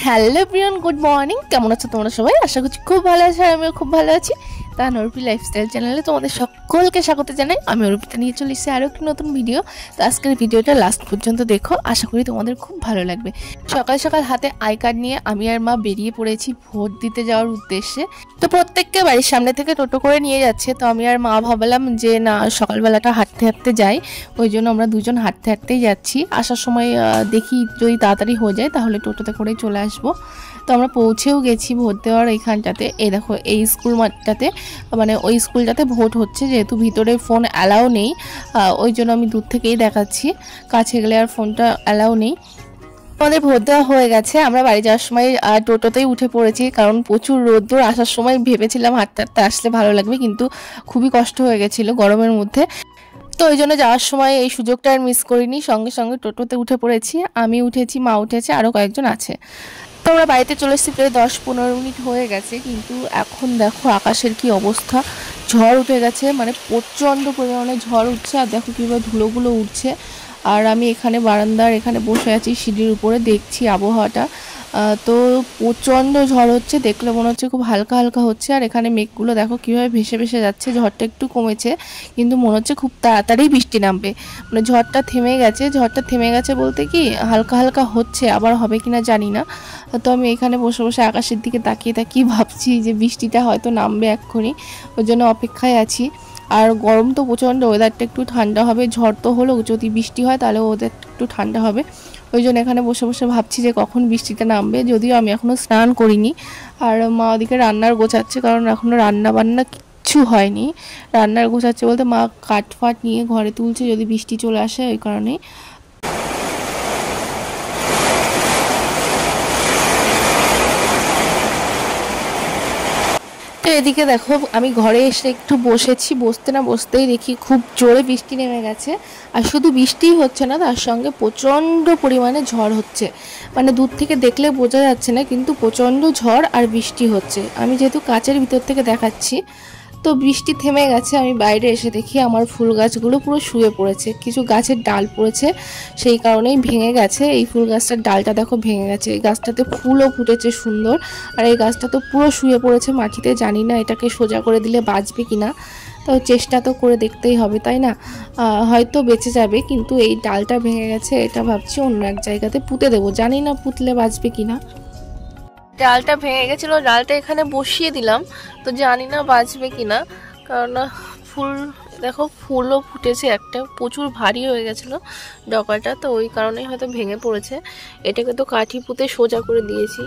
Hello everyone, good morning. কেমন আছো তোমরা সবাই? আশা করছি খুব ভালো আছো, আর আমিও খুব ভালো আছি। তাহলে অর্পি লাইফস্টাইল চ্যানেলে তোমাদের সকলকে স্বাগত জানাই। আমি অর্পিতা নিয়ে চলে এসেছি আরও একটি নতুন ভিডিও। তো আজকের ভিডিওটা লাস্ট পর্যন্ত দেখো, আশা করি তোমাদের খুব ভালো লাগবে। সকাল সকাল হাতে আই কার্ড নিয়ে আমি আর মা বেরিয়ে পড়েছি ভোট দিতে যাওয়ার উদ্দেশ্যে। তো প্রত্যেককে বাড়ির সামনে থেকে টোটো করে নিয়ে যাচ্ছে, তো আমি আর মা ভাবলাম যে না, সকালবেলাটা হাঁটতে হাঁটতে যাই। ওই জন্য আমরা দুজন হাঁটতে হাঁটতেই যাচ্ছি। আসার সময় দেখি যদি তাড়াতাড়ি হয়ে যায় তাহলে টোটোতে করেই চলে আসবো। তো আমরা পৌঁছেও গেছি ভোট দেওয়ার এইখানটাতে। এই দেখো, এই স্কুল মাঠটাতে, মানে ওই স্কুলটাতে ভোট হচ্ছে। যেহেতু ভিতরে ফোন অ্যালাউ নেই, ওই জন্য আমি দূর থেকেই দেখাচ্ছি, কাছে গেলে আর ফোনটা অ্যালাউ নেই। আমাদের ভোট দেওয়া হয়ে গেছে। আমরা বাড়ি যাওয়ার সময় টোটোতেই উঠে পড়েছি, কারণ প্রচুর রোদ্দুর। আসার সময় ভেবেছিলাম হাঁটতে হাঁটতে আসলে ভালো লাগবে, কিন্তু খুবই কষ্ট হয়ে গেছিলো গরমের মধ্যে। তো ওই জন্য যাওয়ার সময় এই সুযোগটা আর মিস করিনি, সঙ্গে সঙ্গে টোটোতে উঠে পড়েছি। আমি উঠেছি, মা উঠেছে, আরও কয়েকজন আছে। তো আমরা বাড়িতে চলে এসেছি, প্রায় 10-15 মিনিট হয়ে গেছে। কিন্তু এখন দেখো আকাশের কি অবস্থা, ঝড় উঠে গেছে, মানে প্রচণ্ড পরিমাণে ঝড় উঠছে। আর দেখো কীভাবে ধুলোগুলো উঠছে। আর আমি এখানে বারান্দার এখানে বসে আছি সিঁড়ির উপরে, দেখছি আবহাওয়াটা। তো প্রচণ্ড ঝড় হচ্ছে, দেখলে মনে হচ্ছে খুব হালকা হালকা হচ্ছে। আর এখানে মেঘগুলো দেখো কীভাবে ভেসে ভেসে যাচ্ছে। ঝড়টা একটু কমেছে, কিন্তু মনে হচ্ছে খুব তাড়াতাড়ি বৃষ্টি নামবে। মানে ঝড়টা থেমে গেছে, ঝড়টা থেমে গেছে বলতে কি হালকা হালকা হচ্ছে, আবার হবে কিনা জানি না। তো আমি এখানে বসে বসে আকাশের দিকে তাকিয়ে তাকিয়ে ভাবছি যে বৃষ্টিটা হয়তো নামবে এক্ষুনি, ওই জন্য অপেক্ষায় আছি। আর গরম তো প্রচণ্ড, ওয়েদারটা একটু ঠান্ডা হবে। ঝড় তো হলো, যদি বৃষ্টি হয় তাহলে ওয়েদারটা একটু ঠান্ডা হবে। ওই জন্য এখানে বসে বসে ভাবছি যে কখন বৃষ্টিটা নামবে। যদিও আমি এখনও স্নান করিনি। আর মা ওদিকে রান্নার গোছাচ্ছে, কারণ এখনও রান্না বান্না কিচ্ছু হয়নি। রান্নার গোছাচ্ছে বলতে মা কাঠ ফাট নিয়ে ঘরে তুলছে, যদি বৃষ্টি চলে আসে, ওই কারণেই। তো এদিকে দেখো, আমি ঘরে এসে একটু বসেছি, বসতে না বসতেই দেখি খুব জোরে বৃষ্টি নেমে গেছে। আর শুধু বৃষ্টিই হচ্ছে না, তার সঙ্গে প্রচণ্ড পরিমাণে ঝড় হচ্ছে। মানে দূর থেকে দেখলে বোঝা যাচ্ছে না, কিন্তু প্রচণ্ড ঝড় আর বৃষ্টি হচ্ছে। আমি যেহেতু কাচের ভিতর থেকে দেখাচ্ছি, তো বৃষ্টি থেমে গেছে। আমি বাইরে এসে দেখি আমার ফুল গাছগুলো পুরো শুয়ে পড়েছে, কিছু গাছের ডাল পড়েছে, সেই কারণেই ভেঙে গেছে। এই ফুল গাছটার ডালটা দেখো ভেঙে গেছে। এই গাছটাতে ফুলও ফুটেছে সুন্দর, আর এই গাছটা তো পুরো শুয়ে পড়েছে মাটিতে। জানি না এটাকে সোজা করে দিলে বাঁচবে কিনা, তো চেষ্টা তো করে দেখতেই হবে, তাই না? হয়তো বেঁচে যাবে, কিন্তু এই ডালটা ভেঙে গেছে, এটা ভাবছি অন্য এক জায়গাতে পুঁতে দেবো। জানি না পুঁতলে বাঁচবে কিনা। ডালটা ভেঙে গেছিলো, ডালটা এখানে বসিয়ে দিলাম, তো জানি না বাঁচবে কিনা। কারণ ফুল দেখো, ফুলও ফুটেছে একটা, প্রচুর ভারী হয়ে গেছিলো ডগাটা, তো ওই কারণেই হয়তো ভেঙে পড়েছে। এটাকে তো কাঠি পুঁতে সোজা করে দিয়েছি।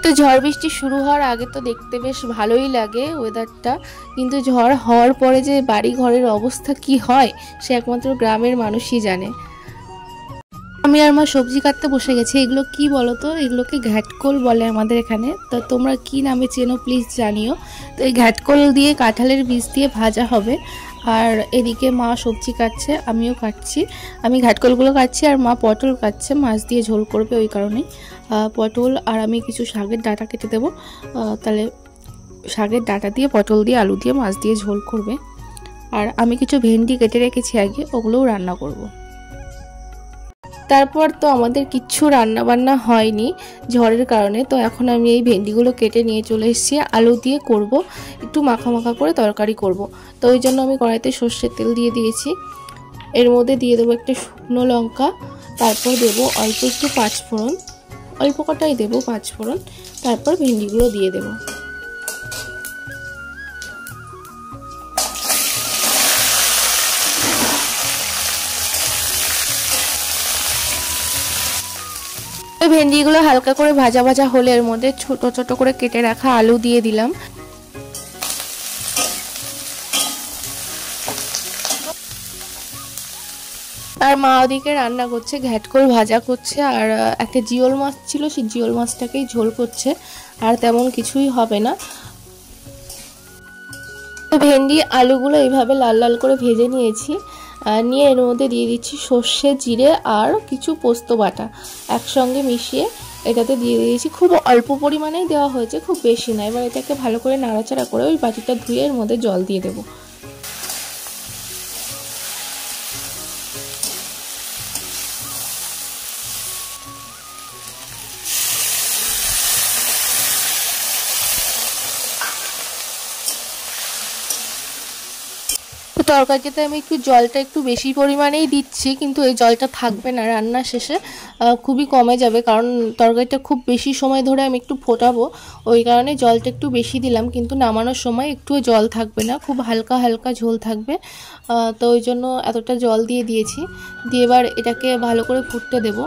তো ঝড় বৃষ্টি শুরু হওয়ার আগে তো দেখতে বেশ ভালোই লাগে ওয়েদারটা, কিন্তু ঝড় হওয়ার পরে যে বাড়ি ঘরের অবস্থা কি হয় সে একমাত্র গ্রামের মানুষই জানে। আমি আর মা সবজি কাটতে বসে গেছি। এগুলো কি বলো তো? এগুলোকে ঘ্যাটকোল বলে আমাদের এখানে, তো তোমরা কি নামে চেনো প্লিজ জানিও। তো এই ঘ্যাটকোল দিয়ে কাঁঠালের বীজ দিয়ে ভাজা হবে। আর এদিকে মা সবজি কাটছে, আমিও কাটছি। আমি ঘ্যাটকোলগুলো কাটছি আর মা পটল কাটছে, মাছ দিয়ে ঝোল করবে, ওই কারণেই। পটল আর আমি কিছু শাকের ডাঁটা কেটে দেবো, তাহলে শাকের ডাঁটা দিয়ে পটল দিয়ে আলু দিয়ে মাছ দিয়ে ঝোল করবে। আর আমি কিছু ভেন্ডি কেটে রেখেছি আগে, ওগুলোও রান্না করব। তারপর তো আমাদের কিচ্ছু রান্না বান্না হয়নি ঝড়ের কারণে। তো এখন আমি এই ভেন্ডিগুলো কেটে নিয়ে চলে এসেছি, আলু দিয়ে করব, একটু মাখা মাখা করে তরকারি করব। তো ওই জন্য আমি কড়াইতে সর্ষের তেল দিয়ে দিয়েছি। এর মধ্যে দিয়ে দেবো একটা শুকনো লঙ্কা, তারপর দেবো অল্প একটু পাঁচফোড়ন, অল্প কটাই দেবো পাঁচফোড়ন, তারপর ভেন্ডিগুলো দিয়ে দেবো। ভেন্ডিগুলো হালকা করে ভাজা ভাজা হলে এর মধ্যে ছোট ছোট করে কেটে রাখা আলু দিয়ে দিলাম। আর মা ওদিকে রান্না করছে, ঘ্যাটকোল ভাজা করছে, আর একটা জিওল মাছ ছিল, সেই জিওল মাছটাকেই ঝোল করছে, আর তেমন কিছুই হবে না। তো ভেন্ডি আলুগুলো এইভাবে লাল লাল করে ভেজে নিয়েছি, নিয়ে এর মধ্যে দিয়ে দিচ্ছি সর্ষে, জিরে আর কিছু পোস্ত বাটা একসঙ্গে মিশিয়ে এটাতে দিয়ে দিয়েছি। খুব অল্প পরিমাণেই দেওয়া হয়েছে, খুব বেশি না। এবার এটাকে ভালো করে নাড়াচাড়া করে ওই বাটিটা ধুয়ে এর মধ্যে জল দিয়ে দেবো। তরকারিতে আমি একটু জলটা একটু বেশি পরিমাণেই দিচ্ছি, কিন্তু এই জলটা থাকবে না রান্না শেষে, খুবই কমে যাবে, কারণ তরকারিটা খুব বেশি সময় ধরে আমি একটু ফোটাবো, ওই কারণে জলটা একটু বেশি দিলাম। কিন্তু নামানোর সময় একটুও জল থাকবে না, খুব হালকা হালকা ঝোল থাকবে। তো ওই জন্য এতটা জল দিয়ে দিয়েছি। দিয়ে এবার এটাকে ভালো করে ফুটতে দেবো।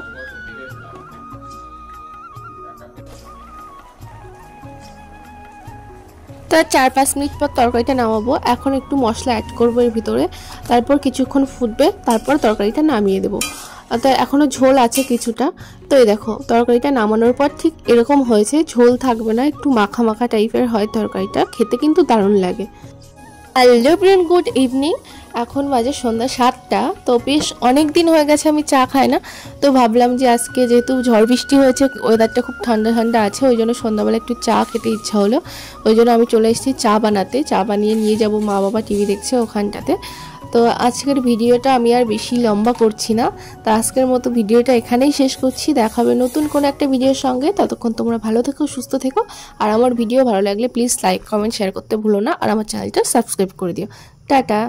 তো 4-5 মিনিট পর তরকারিটা নামাবো। এখন একটু মশলা অ্যাড করবো এর ভিতরে, তারপর কিছুক্ষণ ফুটবে, তারপর তরকারিটা নামিয়ে দেবো। তো এখনও ঝোল আছে কিছুটা। তো এই দেখো তরকারিটা নামানোর পর ঠিক এরকম হয়েছে, ঝোল থাকবে না, একটু মাখা মাখা টাইপের হয় তরকারিটা, খেতে কিন্তু দারুণ লাগে। Hello brain, good evening. এখন বাজে সন্ধ্যা 7টা। তো বেশ অনেক দিন হয়ে গেছে আমি চা খাই না, তো ভাবলাম যে আজকে যেহেতু ঝড় বৃষ্টি হয়েছে, ওয়েদারটা খুব ঠান্ডা ঠান্ডা আছে, ওই জন্য সন্ধ্যাবেলা একটু চা খেতে ইচ্ছা হলো। ওই জন্য আমি চলে এসেছি চা বানাতে। চা বানিয়ে নিয়ে যাব, মা বাবা টিভি দেখছে ওখানটাতে। তো আজকের ভিডিওটা আমি আর বেশি লম্বা করছি না, তো আজকের মতো ভিডিওটা এখানেই শেষ করছি। দেখাবে নতুন কোনো একটা ভিডিওর সঙ্গে। ততক্ষণ তোমরা ভালো থেকো, সুস্থ থেকো। আর আমার ভিডিও ভালো লাগলে প্লিজ লাইক, কমেন্ট, শেয়ার করতে ভুলো না। আর আমার চ্যানেলটা সাবস্ক্রাইব করে দিও। টাটা।